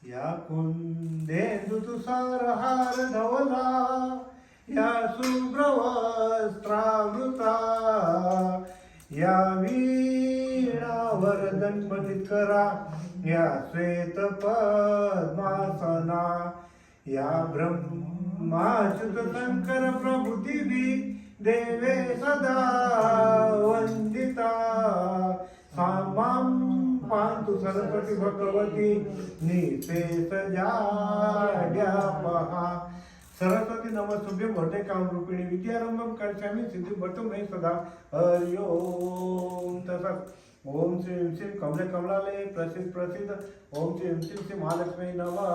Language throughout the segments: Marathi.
या कुंदेंदु तुषार हार धवला या शुभ्र वस्त्रावृता या वीणावर गणपतीत करा या श्वेत पद्मासना या ब्रह्माच्युत शंकर प्रभु दिवी देवे सदा वंदिता सामां पांतु सरस्वती भगवती निशेष जाड्यापहा सरस्वती नमस्तुभ्यं वरदे कामरूपिणी विद्यारंभं करिष्यामि सिद्धिं मे सदा हरि ओम तसत् ओम श्री श्री कमले कमलालय प्रसिद्ध ओम श्री श्री श्री महालक्ष्मी नमः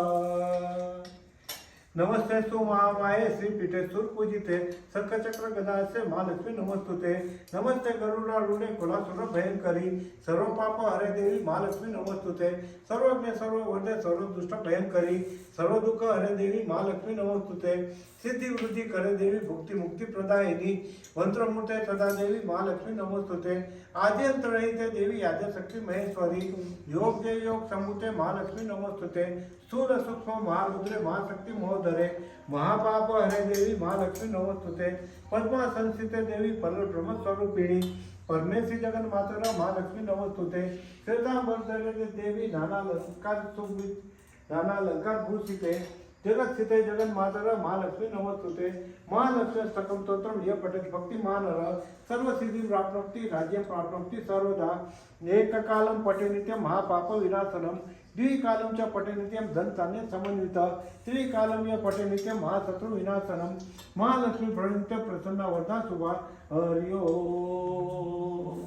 नमस्ते सु महामाये श्री पीठे सुरपूजिते शंखचक्र गदासे महालक्ष्मी नमस्तुते नमस्ते गरुडारूढे कुलासुर भयंकरी सर्व पाप हरे देवी महालक्ष्मी नमस्तुते सर्वज्ञ सर्ववरदे सर्व दुष्ट भयंकरी सर्व दुःख हरे देवी महालक्ष्मी नमस्तुते सिद्धि वृद्धि करे देवी भुक्ति मुक्ति प्रदायिनी मंत्रमूर्ते सदा देवी महालक्ष्मी नमस्तुते आद्यंतरहिते देवी आद्यशक्ति महेश्वरी योग जय योग समुते महालक्ष्मी नमस्तुते स्थूल सूक्ष्म महारुद्रे महाशक्ति महोदरे महापाप हरे देवी महालक्ष्मी नमस्तुते पद्मा संस्थिते देवी परब्रह्म स्वरूपिणी परमेश्वरी जगन माता महालक्ष्मी नमस्तुते श्वेतांबर देवी नाना अलंकार भूषिते जगत स्थिते जगन माता महालक्ष्मी नमस्तुते महालक्ष्मी सकम स्तोत्रम ये पठित भक्तिमान सर्व सिद्धि प्राप्नोति राज्य प्राप्नोति सर्वदा एक कालम पठे नित्यम महापाप विनाशनम द्विकालम च पठे नित्यम धनधान्य समन्वित त्रिकालम य पठे नित्यम महाशत्रु विनाशनम महालक्ष्मी प्रणित प्रसन्न वरदा शुभा हरि ओम।